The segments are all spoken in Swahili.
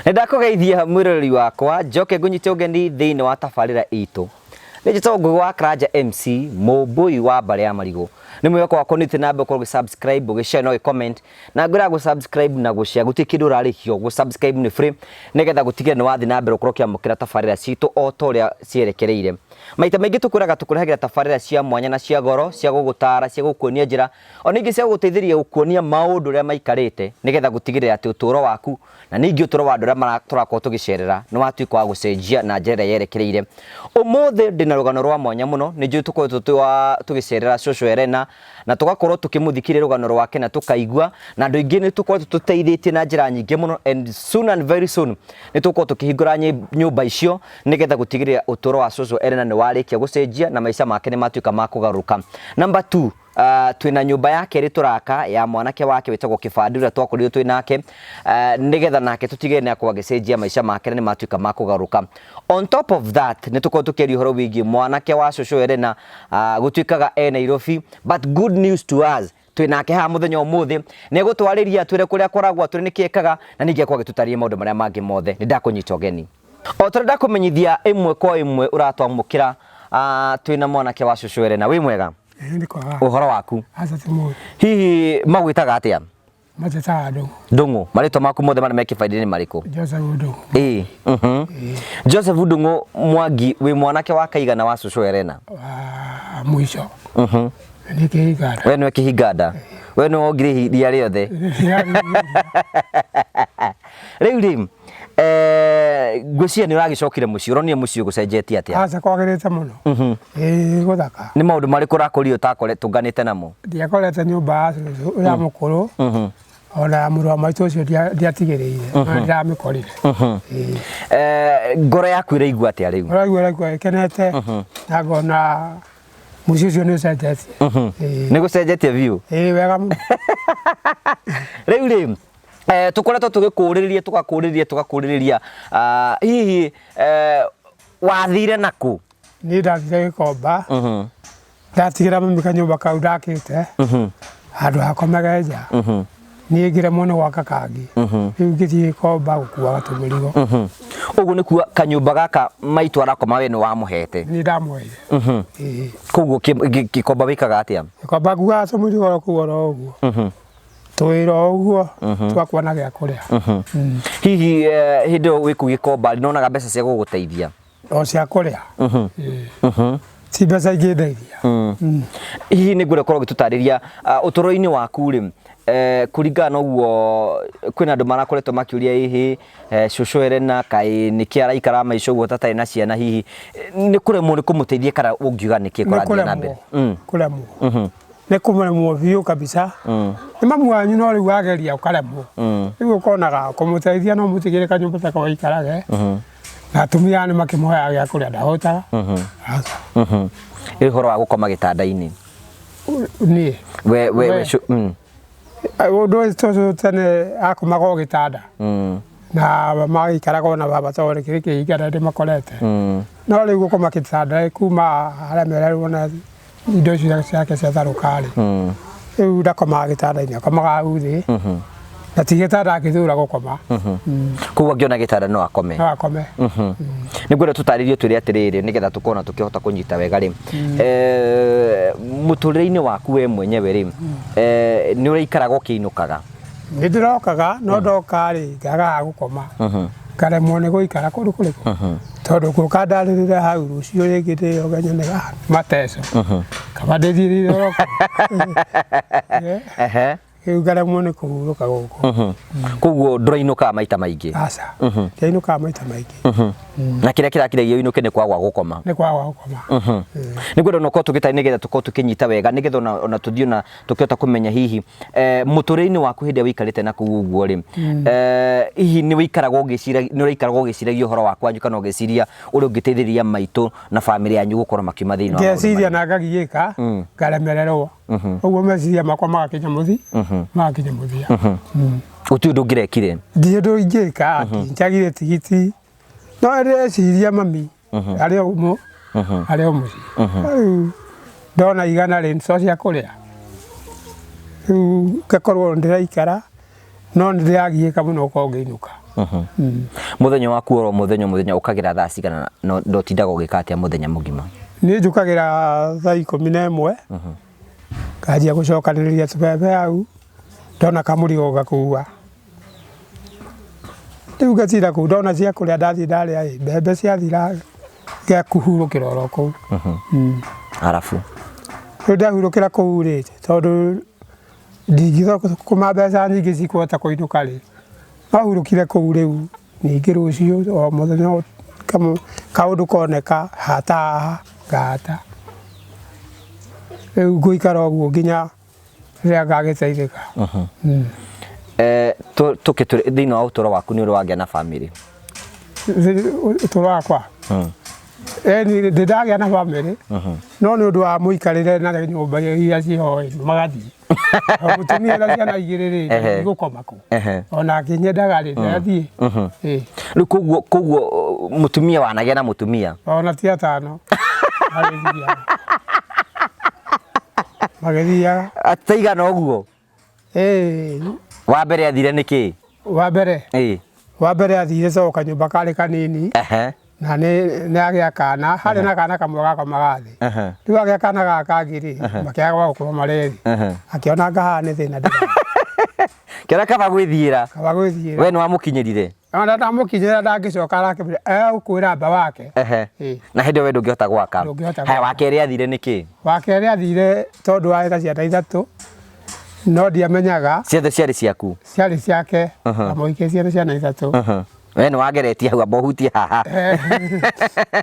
Ndakugeithia mwirori wakwa njoke ngunyite ugeni thiini wa tabarira itu. Nijito ngugwa Karanja MC Mũmbũi wa Mbare ya Marigũ. Ni mweko wako nite nambe ko subscribe ugishare no comment na ngura go subscribe na gushare gutikira urarikio go subscribe ni free nigetha gutigire ni wathi nambe ukorokia mukira tabarira citu o toria cierekereire. Maita maingi tukuraga tukurehagira tabarira cia mwanya na cia goro cia gugutara cia gukuonia njira o ningi cia guteithiria gukuonia maundu ria maikarite nigetha gutigire ati uturo waku na ningi uturo wa ndora marakorwo tugicerera no watuika wa gucenjia na njira yerekereire. Umuthe ndina rugano rwa mwanya muno ni nju tukorwo tugicerera Social Arena na tugakorwo tukimuthikire rugano rwake na tukaigua na andu ingi ni tukorwo tuteithitie na njira nyingi muno and soon and very soon ni tukorwo tukihingura nyumba icio nigetha gutigirira uturo wa Social Arena ni warikia gucenjia na maisha make ni matuika ma kugaruka. Number 2, twina nyumba yake ri turaka ya mwanake wake wetagwo Kibandura twakorirwo twi nake nigetha nake tutigire ni akwa gicenjia maisha make ni matuika ma kugaruka. On top of that ni tukorwo tukiria horo wigi mwanake wa Social Arena gutuikaga Nairobi, but good news to us twinake ha muthenya umuthi ni gutwariria twire kuria koragwa turi nikiekaga na ningi akwa gitutarie maundu maria mangi mothe ni ndakunyita ugeni o tore ndakumenyithia imwe kwa imwe uratwamukira twina mwanake wa Social Arena. Wi mwega? Ndi kwa uhoro waku asatimu hihi magwitaga atia? Matata Ndungu marito maku mothe mara meke faida ni mariko? Joseph Ndungu. Joseph Ndungu Mwangi wi mwanake wa kaigana wa Social Arena? Mwisho. Ni kihigada. We ni kihigada. We no ogire ria riothe. Riu ngwiciria ni uragicokire muci uronie muci gucenjetie atia? Aca kwagirite muno. Guthaka. Ni maundu mariko rakuri utakore tunganite namo? Ndiakorete nyumba ya mukuru. Ona muru maitu ucio ndiatigiriire na ndamikorire. Ngoro yaku iraigua atia riu? Iraigua ikenete na ngona muci ucio ni ucenjetie. Ni gucenjetie view? Wega muno. Riu tukoretwo tugakuriria hihi wathire naku? Ni ndathire Gikomba. Ndatigira mami kanyumba kau ndakite handu hakomega nja. Ni ngire mwana gwaka kangi riu ngithie Gikomba gukua gatumirigo. Uguo ni kuwa kanyumba gaka maitu arakoma we ni wamuhete? Ni ndamuheire. Koguo Gikomba wikaga atia? Gikomba kuga tumirigo kuora uguo. Twira uguo twakwana gya kuria. Hihi hindo wiku Gikomba ninaonaga mbeca cia guguteithia? O cia kuria. Ti mbeca ingetheithia. Hihi ni ngure korwo gitutariria uturo-ini waku ri kuringana uguo kwina andu marakoretwo makiuria hihi Social Arena kai niki araikara maisha uguo tatari na ciana hihi ni kuremwo ni kumuteithia kana ungiuga niki korathie na mbere? Kuremwo. Ni kumuremwo biu kabisa. Ni mamu wanyu no riu ageria ukaremwo. Riu ukonaga kumuteithia no mutigire kanyumba ta kwaikarage. Na tumia ni makimoya gya kuria ndahotaga. Ihoro wa gukoma gitanda-ini? Ni we Odo to tene akomaga gitanda. Na magaikaraga na baba tore kiriki igara ndi makorete. No riu gukoma gitanda kuma aramererwo na indo ciake cia tharukari. Riu ndakomaga gitanda-ini akomaga uthi. Na tigitanda akithura gukoma. Kuwa ngiona gitanda no akome? No akome. Ni ngwenda tutaririe twiri atiriri nigetha tukona tukihota kunyita wega ri muturire-ini waku we mwenyewe ri ni uraikaraga ukiinukaga? Ni ndirokaga no ndoka ri ngaga gukoma. Karemwo ni guikara kuri kuriku. Tondu guka ndaririre hau rucio ringi ndio ganyone mateso. Kaba ndithirire roka. Garemwo ni kuhuruka guku. Koguo ndurainuka maita maingi? Aca. Ndainuka maita maingi. Na kiria kirakiragia inuke ni kwagwa gukoma? Ni kwagwa gukoma. Ni gwenda no ko tugitari nigetha tuko tukinyita wega nigetha ona tuthio na tukihota kumenya hihi muturire-ini waku hindi wikarite na kuguo ri hihi ni wikaraga ugiciragia uhoro waku wanyu kana ugiciria uri ungiteithiriria maitu na family yanyu gukorwo makiuma thiini wa ngeciria na ngagiika ngaremererwo. Uguo meciria makwa magakinya muthi magakinya muthia. Uti undu ngirekire? Ndi undu ingika ati njagire tigiti no ndeciria mami ari umo ari umuci. Ndona igana ri nso cia kuria ngakorwo ndiraikara no ndiragiika muno ko ngiinuka. Muthenya waku oro muthenya ukagira thaa cigana ndo tindaga ugikatia muthenya mugima? Ni njukagira thaa 11 kajia gucokaniriria tubebe au ndona kamurigo gakua riu gatira ku ndona cia kuria ndathi ndaria mbembe ciathira gakuhurukira oro kuu arafu riu ndahurukira kuu ri tondu ndingithoka kuma mbeca nyingi cikwota kuinuka ri ahurukire kuu riu ningi rucio o muthenya kaundu koneka hata gata riu nguikara uguo nginya riria ngagiteithika. Tukituri thini wa uturo waku ni uri wagia na family? Uturo wakwa ni ndagia na family no ni undu wa muikarire na nyumba iria ciho magathi mutumia na ciana igiri ri gukoma ku ona kinyendaga ri ndathie riu koguo mutumia wanagia na mutumia ona ti atano magethia ataigana uguo? Wa mbere athire niki? Wa mbere athire coka nyumba kari kanini na ni agia kana hari na kana kamwe gakomaga thi riu agia kana gaka ngiri makiaga gukoma marethi akiona ngahane thina ndira kera kaba gwithira we ni wamukinyirire? Ona ndamukinyira ndangicoka arakibire ukwira mba wake na hindi we ndungihota gwaka. Haya wa keri athire niki? Wa keri athire tondu wa ciana ithatu no ndiamenyaga ciothe ciari ciaku? Ciari ciake amuikicie ciana ithatu we ni wageretie hau amba uhutie haha?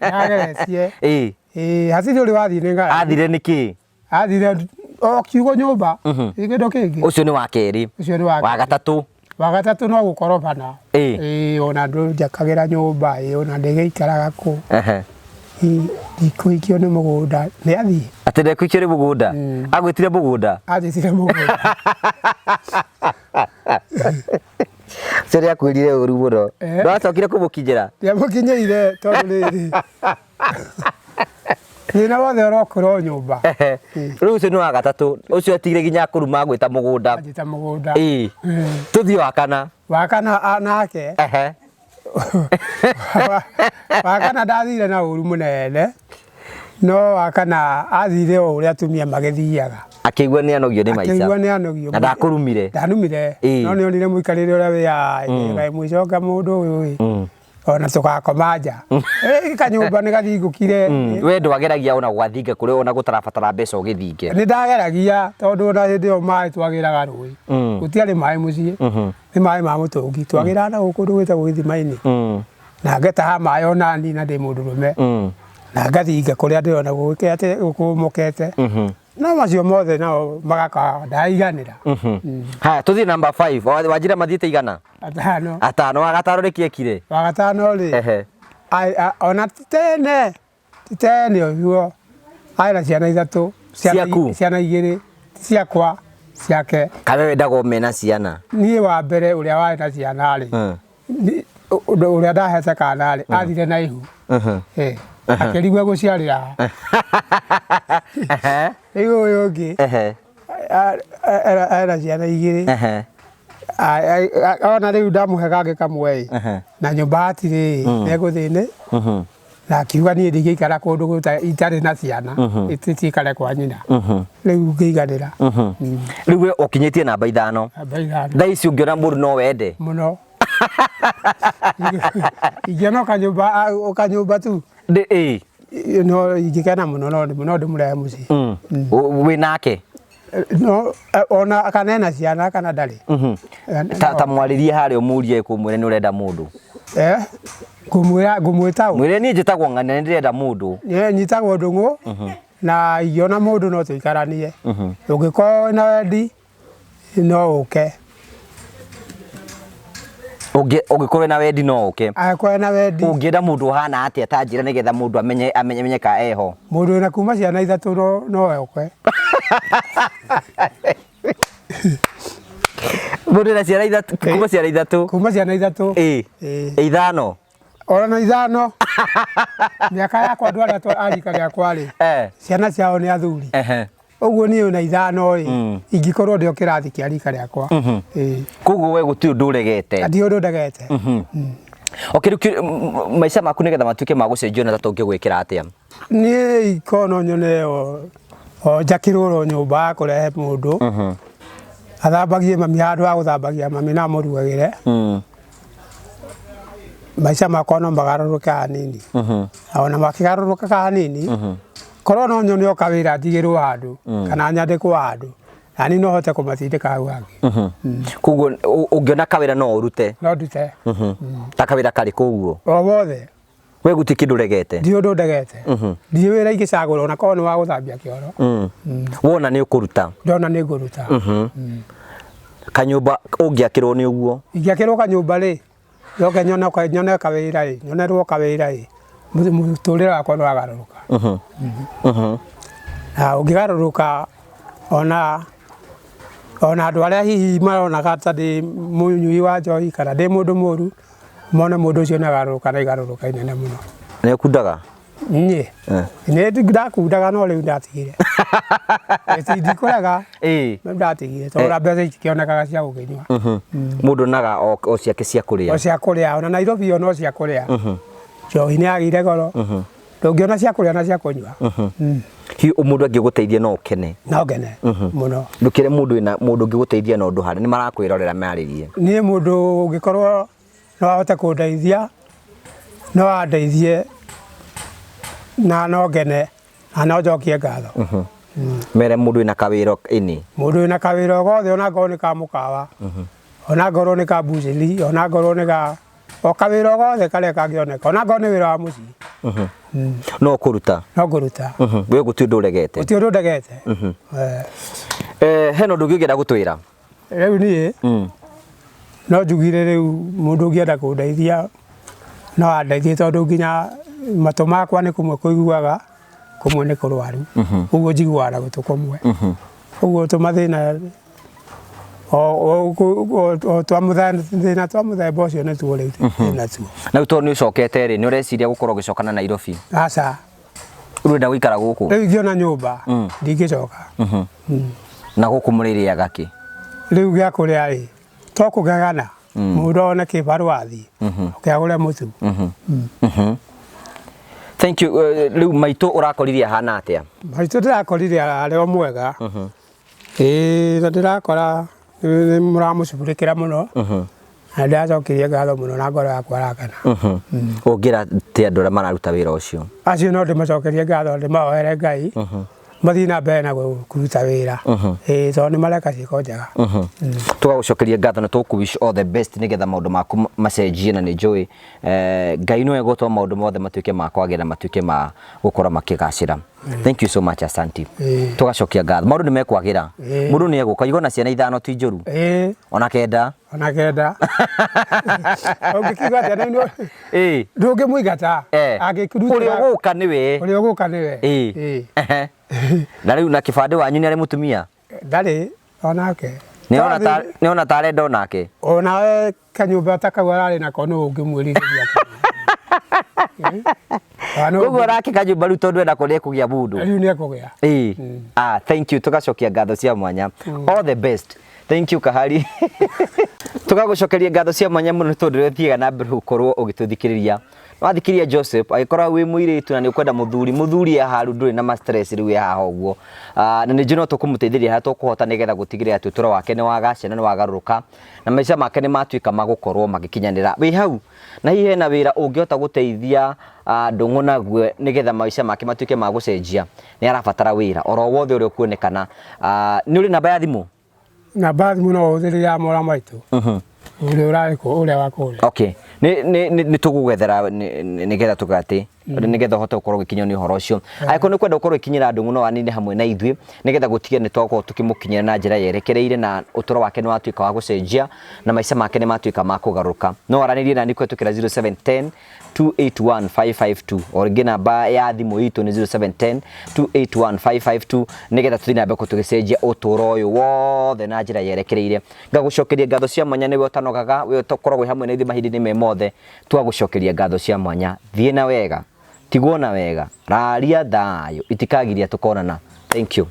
Nageretie haciri uri wathire ngara. Athire niki? Athire o kiugo nyumba igindo kingi. Ucio ni wa keri. Wa gatatu? Wa gatatu no gukorobana ona ndujakagira nyumba ona ndigeikaraga ku ikuikio ni mugunda ni athie ati ndekuikio ni mugunda agwitire mugunda athire mugunda ceri akwirire uru muno ndwacokire kumukinyira? Ndiamukinyeire tondu riri thina wothe urokorwo nyumba riu ucio ni wa gatatu ucio atigire nginya kuruma gwita mugunda tuthie wa kana? Wa kana nake wa kana ndathire na uru munene no wa kana athire o uria atumia magethiaga akigua ni anogio ni maica na ndakurumire? Ndanumire no ni onire muikarire uria wi mwicoka mundu uyu ona tukakoma nja kanyumba ni gathingukire. We ndwageragia ona gwathinga kuria ona gutarabatara mbeca ugithinge? Ni ndageragia tondu ona hindi yo mai twagiraga rui gutiari mai mucii ni mai ma mutungi twagira na guku ndugite gwithimaini na ngetaha mai ona ni na ndi mundu rume na ngathinga kuria ndirona gukete gukumukete no macio mothe no magaka ndaiganira. Ha tuthie number 5 wajira mathiite igana? Atano. Wa gatano rikiekire? Wa gatano ri ona tene uguo aira ciana ithatu ciana igiri ciakwa ciake. Kawe wendaga mena ciana? Nie wa mbere uria wari na ciana ri uria ndahete kana ri athire na ihu akirigwa guciarira riu uyu ungi era ciana igiri ona riu ndamuhe gake kamwe na nyumba atiri neguthine na akiuga nie ndingiikara kundu itari na ciana itiikare kwa nyina riu ngiiganira. Riu we ukinyitie namba 5 thaa ici ungiona mundu no wende muno igiona kanyumba tu no igikena muno no ndimurea mucii wi nake no ona kanena ciana kana ndari ta mwaririe haria umurie kumwire ni urenda mundu ngumwita mwire ni njitagwo ng'ania ni ndirenda mundu nyitagwo ndungu na igiona mundu no tuikaranie ungikorwo na wendi no uke ungikorwo na wendi no uke akorwo na wendi ungienda mundu hana atia ta njira nigetha mundu amenye ka eho mundu na kuma ciana ithatu no uke mundu na ciana ithatu kuma ciana ithatu ithano ona ithano miaka yakwa ndwara to arika yakwa ri ciana ciao ni athuri Oguo ni una ithano ingikorwo ndio kirathi kia rika riakwa koguo we guti undu uregete ndio undu ndegete maica maku nigetha matuike ma gucenjio na tatonge gwikira atia ni ikono nyone o jakirwo nyumba kurehe mundu athambagie mami handu ha guthambagia mami na murugagire maica makwa no magaruruka hanini ona makigaruruka hanini korwo no nyone o kawira ndigirwo handu kana nyandikwo handu nani no hote kumatindika hau hangi koguo ungiona kawira no urute no ndute ta kawira kari koguo o wothe we guti kindu regete ndio ndu ndegete ndio wira ingicagura ona korwo ni wa guthambia kioro wona ni ukuruta ndona ni nguruta kanyumba ungiakirwo ni uguo ingiakirwo kanyumba ri yoke nyone kawira ri nyonerwo kawira ri muturire wakwa no agaruruka na ungigaruruka ona andu aria hihi maronaga ta ndi munyui wa njohi kana ndi mundu muru mona mundu ucio nagaruruka na igaruruka inene muno ne kundaga ni ndakundaga no riu ndatigire ndikoraga ndatigire tora mbeca ikionekaga cia gukinywa mundu naga o ciake cia kuria ona Nairobi no cia kuria njohi ni agire goro ndungiona cia kuria na cia kunywa hi mundu angiguteithia no ukene muno ndukire mundu angiguteithia no ndu hana ni marakwirorera maririe ni mundu ungikorwo no ahote kundeithia no andeithie na no ngene ana njokie ngatho mere mundu ina kawiro ini mundu ina kawiro gothe ona ngorwo ni ka mukawa ona ngorwo ni ka buciri ona ngorwo ni ka o kawiro gothe karia kangioneka ona ngorwo ni wira wa muci no kuruta we guti undu uregete guti undu ndegete heno ndungigira gutwira riu ni no njugire riu mundu ungienda kundeithia no andeithie tondu nginya matu makwa ni kumwe kuiguaga kumwe ni kurwaru uguo njiguaga gutu kumwe uguo tumathina o twamuthina twamuthemba ucio ni tuo riu natuo na to ni ucokete ri ni ureciria gukorwo gicokana Nairobi aca urenda guikara guku riu ngiona nyumba ndingicoka na guku muririaga ki riu gya kuria ri to kugagana mundu ona kibaru athi ukiagura mutu thank you riu maitu urakoririe hana atia maitu ndirakorire ari o mwega na ndirakora ni muramucurikira muno na ndacokirie ngatho muno na ngoro yakwa arakana ungira ti andu aria mararuta wira ucio acio no ndimacokerie ngatho ndimahoere Ngai mathii na mbere na kuruta wira tondu ni mareka ciiko njega tugagucokeria ngatho na tuku wish all the best nigetha maundu maku macenjie na ni njui Ngai no egotwa maundu mothe matuike ma kwagira matuike ma gukora makigacira thank you so much asanti tugacokia ngatho maundu ni mekwagira mundu ni eguka igona ciana ithano ti njuru ona kenda ungikigwa ati no ndungimuigata agikuruta uri uguka niwe na riu na kibande wanyu ni ari mutumia ndari onake ni ona tare ndonake ona kanyumba takau arari nako no ungimwirigithia koguo rake kanyumba riu tondu enda kuria kugia mundu riu ni ekugia thank you tugacokia ngatho cia mwanya all the best thank you Kahari tugagucokeria ngatho cia mwanya muno tondu rethiega na mbere gukorwo ugituthikiriria wathikiria Joseph agikora wi muiritu na ni ukwenda muthuri ya haru nduri na stress riu ya haha uguo na ni njino tukumuteithiria ha tukuhota nigetha gutigirira ati uturo wake ni wagacena ni wagaruruka na maica make ni matuika magukorwo magikinyanira wi hau na hihi hena wira ungihota guteithia ndung'una gwe nigetha maica make matuike magucenjia ni arabatara wira oro wothe uri kuonekana ni uri namba ya thimu no uthiriria mora maitu uri urariko uri wako okay ni tugugethera nigetha tugati nigetha hote gukorwo gikinyo ni horo ucio aiko ni kwenda gukorwo ikinyira ndungu no anine hamwe na ithui nigetha gutigia ni twako tukimukinyira na njira yerekereire na utoro wake ni watuika wa gucenjia na maica make ni matuika ma kugaruka no aranirie na nikwe tukira 0710 281552 origi namba ya thimu itu ni 0710 281552 nigetha tuthina mbe kutugicenjia utoro uyu wothe na njira yerekereire ngagucokeria ngatho cia mwanya ni we utanogaga we utokoragwo hamwe na ithui mahindi-ini me mothe twagucokeria ngatho cia mwanya thie na wega tigwo na wega raria thayo itikagiria tukonana thank you